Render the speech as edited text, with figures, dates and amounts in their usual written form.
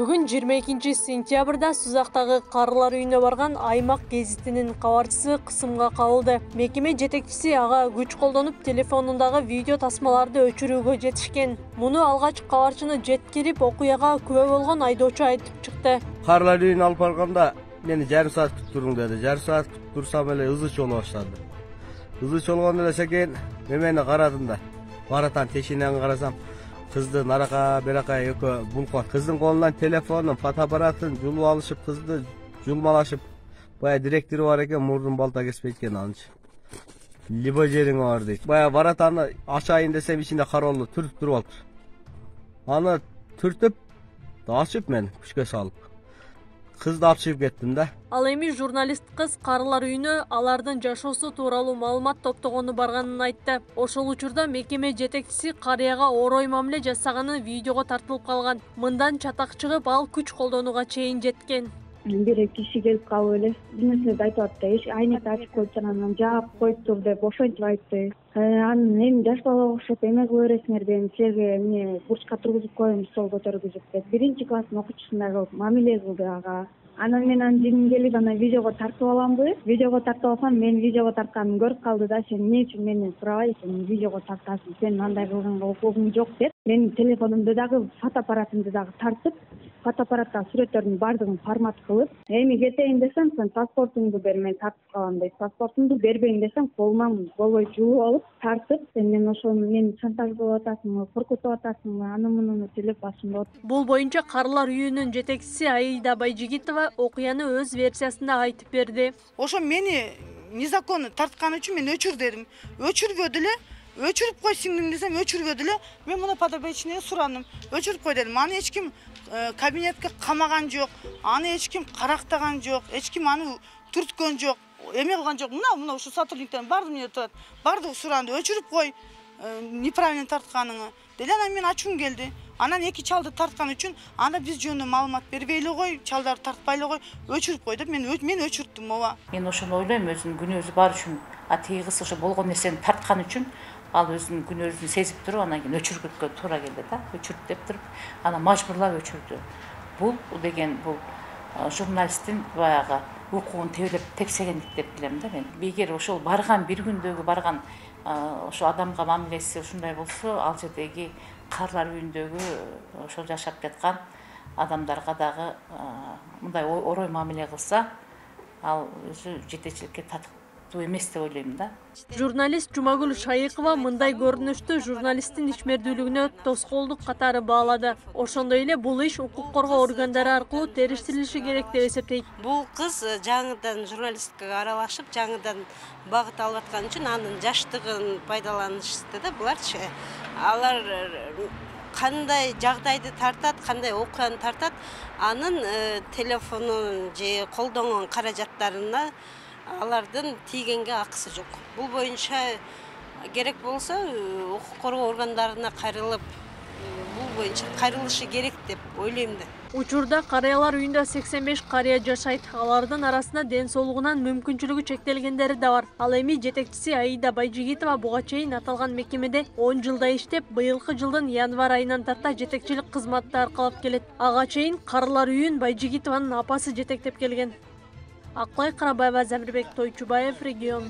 Бүгін 22 сентябрда Сузақтағы қарылар үйіне барған Аймақ гезитінің кабарчысы кысымга кабылды. Мекеме жетекчиси ага күч колдонуп телефонундағы видео тасмаларды өчүрүүгө жетишкен. Муну алгач кабарчыны жеткирип окуяга күбө болгон айдоочу айтып чыкты. Қарылар үйүнө алып барганда мени жарым саат күтүп туруң деди. Жарым саат күтүп турсам эле ызы чоло баштады. Ызы чолгон эле секен мени карадым да. Баратан тешинен карасам кызды нарака берака экөө булкот. Кыздын колунан телефонун, фотоаппаратын жулуп алышып, кызды жулмалашып, бая директори бар экен, мурдун балта кеспейт экен анчы. Либо жериң бар дейт. Бая баратаны ачайын десем ичинде кароолу түртүп туруп алыптыр. Аны түртүп, ачып мен күчкө салып. Кызды алып чыгып кеттим да. Ал эми журналист кыз карылар үйүнө алардын жашоосу тууралуу маалымат топтогону барганын айтты. Ошол учурда мекеме жетекчиси карыяга орой мамиле жасаганы видеого тартылып калган. Мындан чатак чыгып, ал күч колдонууга чейин жеткен. Бир киши келип калып эле бир нерселерди айтып атты. Айнекти ачып койчу, анан жаап коюптур деп ошентип айтты. Анан эми жаш балага окшоп эме кыла бересиңерби, эми силерге эмне бурчка тургузуп коеюн, стол көтөргүзүп деп. Биринчи класстын окуучусундай кылып мамиле кылды ага. Анан мен анын жигим келип ана видеого тартып аламбы? Видеого тартып алсам, мен видеого тартканымды көрүп калды да, сен эмне үчүн мени сурабайсың, видеого тартасың, сен андай кылганга укугуң жок деп. Менин телефонумду дагы, фотоаппаратымды дагы тартып, фотоаппараттагы сүрөттөрдүн баардыгын формат кылып, эми кетейин десем, сен паспортуңду бер, мен тартып калам дейт. Паспортумду бербейин десем, колуман болбой жууп алып, тартып, сен мен ошол мени шантаждап атасыңбы, коркутуп атасыңбы, аны муну тилеп башымда. Бул боюнча карылар үйүнүн жетекчиси Аида Байжигитова окуяны өз версиясында айтып берди. Ошо мени незаконно тартканы үчүн мен өчүр дедим. Өчүрбөдү эле. Өчүрүп кой сиңдим десем, өчүрбөдү эле. Мен муну подопечныйга сурандым. Өчүрүп кой дедим. Аны эч ким кабинетке камаган жок. Аны эч ким карактаган жок. Эч ким аны түрткөн жок. Эме кылган жок. Мына ушу сотрудниктен бардым менде турат. Бардыгы суранды. Өчүрүп кой неправильно тартканыңы. Деле анан мен ачуум келди. Анан эки чалды тарткан үчүн анда биз жөнүндө маалымат бербей эле кой, чалдарды тартпай эле кой, өчүрүп кой деп мен өчүрттүм ооба. Мен ошону ойлойм, өзүнүн күнөөсү бар үчүн, тиги кыз ошо болгон нерсени тарткан үчүн ал өзүнүн күнөөсүн сезип туруп, анан кийин өчүргөнгө туура келди да, өчүрт деп туруп, анан мажбурлап өчүрдү. Бул деген бул журналисттин баягы укугун тебелеп тексегендик деп билем да мен. Эгер ошол барган бир күндөгү барган ошо адамга мамилеси ушундай болсо, ал жердеги карылар үйүндөгү ошол жашап жаткан адамдарга дагы мындай орой мамиле кылса, ал өзү жетекчиликке татыктуу эмес деп ойлойм да. Журналист Жумагүл Шайыкова мындай көрүнүштү журналисттин ишмердүүлүгүнө тоскоолдук катары баалады. Ошондой эле бул иш укук коргоо органдары аркылуу териштирилиши керек деп эсептейт. Бул кыз жаңыдан журналисткага аралашып, жаңыдан багыт алып аткан үчүн анын жаштыгын пайдаланышты да буларчы. Алар кандай жагдайды тартат, кандай окуяны тартат, анын телефонун же колдонгон каражаттарына алардын тийгенге акысы жок. Бул боюнча керек болсо укук коргоо органдарына кайрылып, бул боюнча кайрылышы керек деп ойлойм да. Учурда карыялар үйүндө 85 карыя жашайт. Алардын арасында ден соолугунан мүмкүнчүлүгү чектелгендери да бар. Ал эми жетекчиси Аида Байжигитова буга чейин аталган мекемеде 10 жылда иштеп, быйылкы жылдын январь айынан тарта жетекчилик кызматты аркалап келет. Ага чейин карылар үйүн Байжигитованын апасы жетектеп келген. Акылай Карабаева, Замирбек Тойчубаев, Регион.